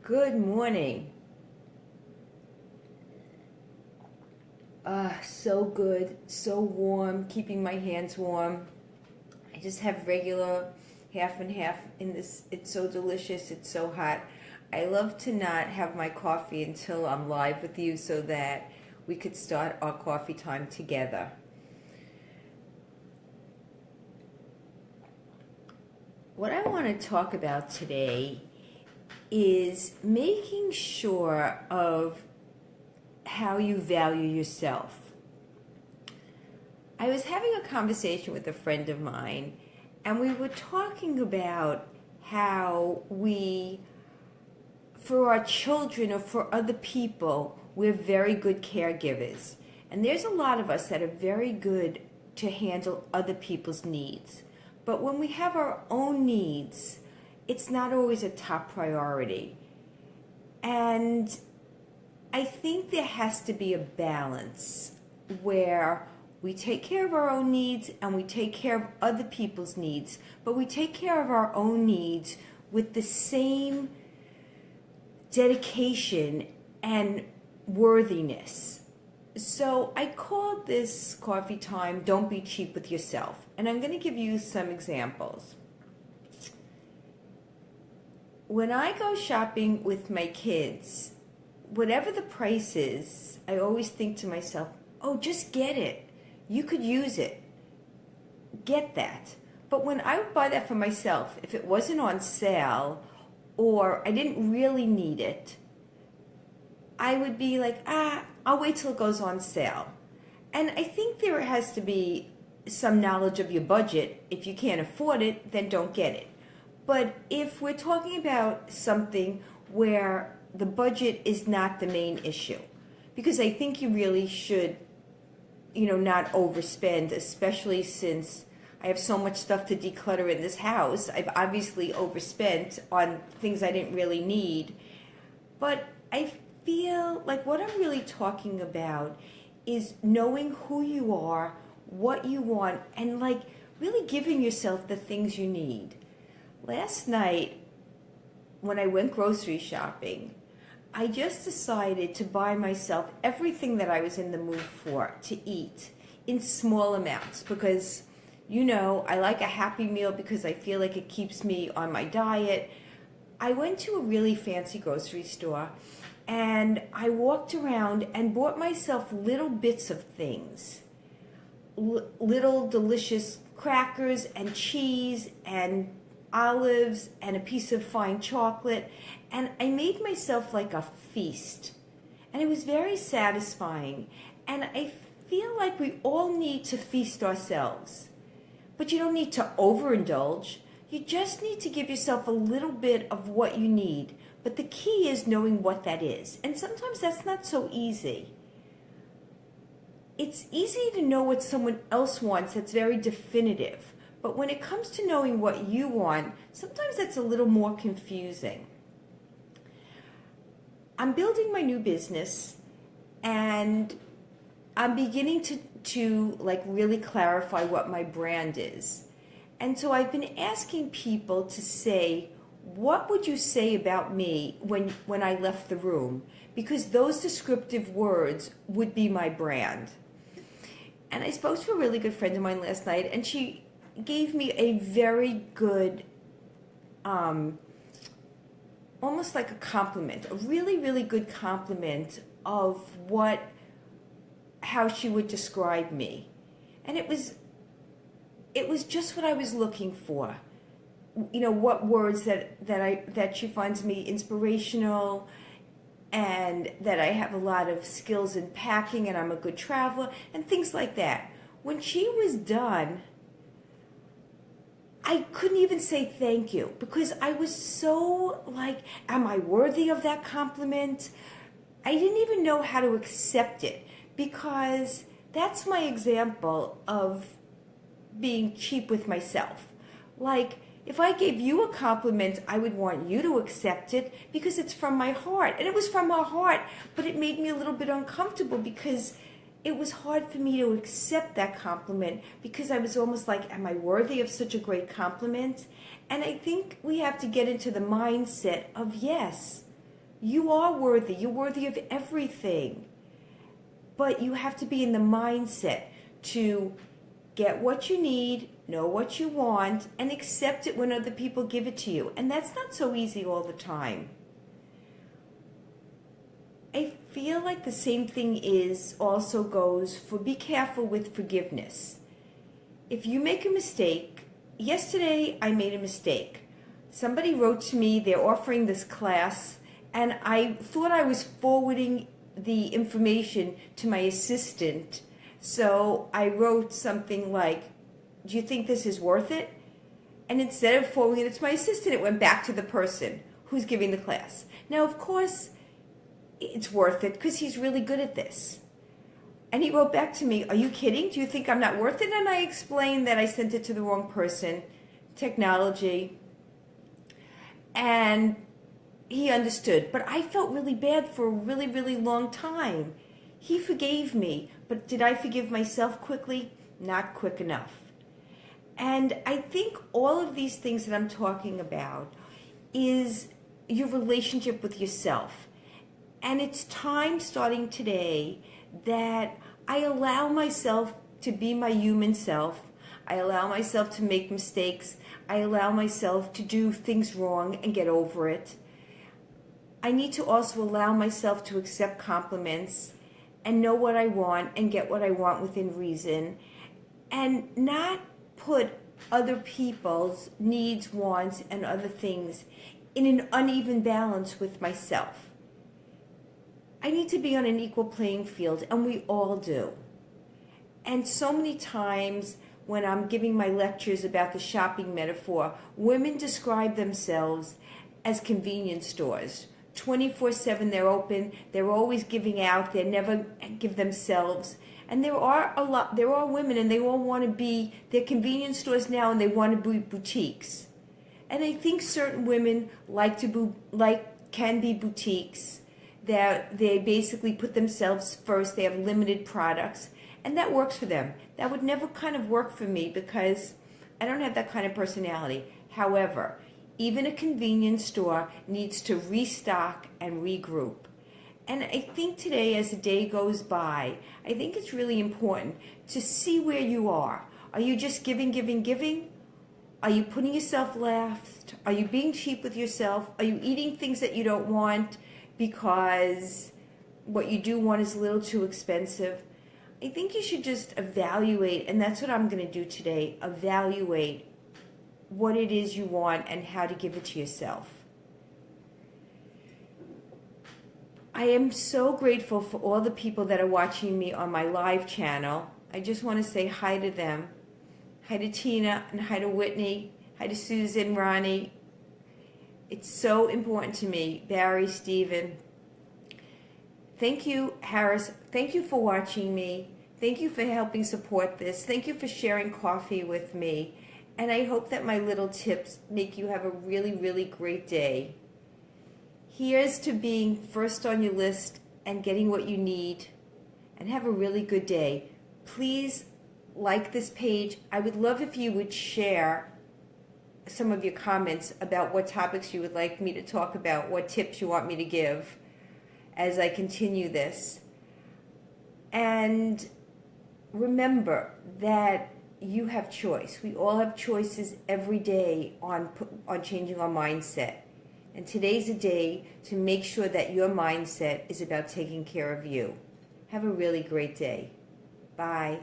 Good morning. So good, so warm, keeping my hands warm. I just have regular half and half in this. It's so delicious, it's so hot. I love to not have my coffee until I'm live with you so that we could start our coffee time together. What I want to talk about today is making sure of how you value yourself. I was having a conversation with a friend of mine, and we were talking about how for our children or for other people, we're very good caregivers. And there's a lot of us that are very good to handle other people's needs. But when we have our own needs, it's not always a top priority. And I think there has to be a balance where we take care of our own needs and we take care of other people's needs, but we take care of our own needs with the same dedication and worthiness. So I called this coffee time, Don't Be Cheap with Yourself. And I'm going to give you some examples. When I go shopping with my kids, whatever the price is, I always think to myself, oh, just get it. You could use it. Get that. But when I would buy that for myself, if it wasn't on sale or I didn't really need it, I would be like, I'll wait till it goes on sale. And I think there has to be some knowledge of your budget. If you can't afford it, then don't get it. But if we're talking about something where the budget is not the main issue, because I think you really should, not overspend, especially since I have so much stuff to declutter in this house. I've obviously overspent on things I didn't really need. But I feel like what I'm really talking about is knowing who you are, what you want, and really giving yourself the things you need. Last night, when I went grocery shopping, I just decided to buy myself everything that I was in the mood for to eat in small amounts because, I like a Happy Meal because I feel like it keeps me on my diet. I went to a really fancy grocery store and I walked around and bought myself little bits of things. Little delicious crackers and cheese and olives and a piece of fine chocolate, and I made myself like a feast, and it was very satisfying. And I feel like we all need to feast ourselves, but you don't need to overindulge. You just need to give yourself a little bit of what you need, but the key is knowing what that is, and sometimes that's not so easy. It's easy to know what someone else wants. That's very definitive. But when it comes to knowing what you want, sometimes that's a little more confusing. I'm building my new business and I'm beginning to really clarify what my brand is. And so I've been asking people to say, what would you say about me when I left the room? Because those descriptive words would be my brand. And I spoke to a really good friend of mine last night, and she gave me a very good, almost like a compliment, a really, really good compliment of how she would describe me. And it was just what I was looking for. What words that she finds me inspirational, and that I have a lot of skills in packing and I'm a good traveler and things like that. When she was done, I couldn't even say thank you because I was so am I worthy of that compliment? I didn't even know how to accept it because that's my example of being cheap with myself. If I gave you a compliment, I would want you to accept it because it's from my heart. And it was from my heart, but it made me a little bit uncomfortable because it was hard for me to accept that compliment because I was almost like, am I worthy of such a great compliment? And I think we have to get into the mindset of, yes, You are worthy. You're worthy of everything. But you have to be in the mindset to get what you need, know what you want, and accept it when other people give it to you. And that's not so easy all the time. I feel like the same thing also goes for be careful with forgiveness. If you make a mistake, yesterday I made a mistake. Somebody wrote to me, they're offering this class, and I thought I was forwarding the information to my assistant. So I wrote something like, do you think this is worth it? And instead of forwarding it to my assistant, it went back to the person who's giving the class. Now, of course, it's worth it because he's really good at this. And he wrote back to me, are you kidding? Do you think I'm not worth it? And I explained that I sent it to the wrong person, technology. And he understood. But I felt really bad for a really, really long time. He forgave me. But did I forgive myself quickly? Not quick enough. And I think all of these things that I'm talking about is your relationship with yourself. And it's time starting today that I allow myself to be my human self. I allow myself to make mistakes. I allow myself to do things wrong and get over it. I need to also allow myself to accept compliments and know what I want and get what I want within reason, and not put other people's needs, wants, and other things in an uneven balance with myself. I need to be on an equal playing field, and we all do. And so many times when I'm giving my lectures about the shopping metaphor, women describe themselves as convenience stores. 24/7 they're open, they're always giving out, they never give themselves. And there are women, and they all want to be, they're convenience stores now, and they want to be boutiques. And I think certain women can be boutiques, that they basically put themselves first, they have limited products, and that works for them. That would never kind of work for me because I don't have that kind of personality. However, even a convenience store needs to restock and regroup. And I think today, as the day goes by, I think it's really important to see where you are. Are you just giving, giving, giving? Are you putting yourself last? Are you being cheap with yourself? Are you eating things that you don't want because what you do want is a little too expensive? I think you should just evaluate, and that's what I'm going to do today, evaluate what it is you want and how to give it to yourself. I am so grateful for all the people that are watching me on my live channel. I just want to say hi to them. Hi to Tina, and hi to Whitney. Hi to Susan, Ronnie. It's so important to me. Barry, Stephen. Thank you, Harris. Thank you for watching me. Thank you for helping support this. Thank you for sharing coffee with me. And I hope that my little tips make you have a really, really great day. Here's to being first on your list and getting what you need. And have a really good day. Please like this page. I would love if you would share some of your comments about what topics you would like me to talk about, what tips you want me to give as I continue this. And remember that you have choice. We all have choices every day on changing our mindset. And today's a day to make sure that your mindset is about taking care of you. Have a really great day. Bye.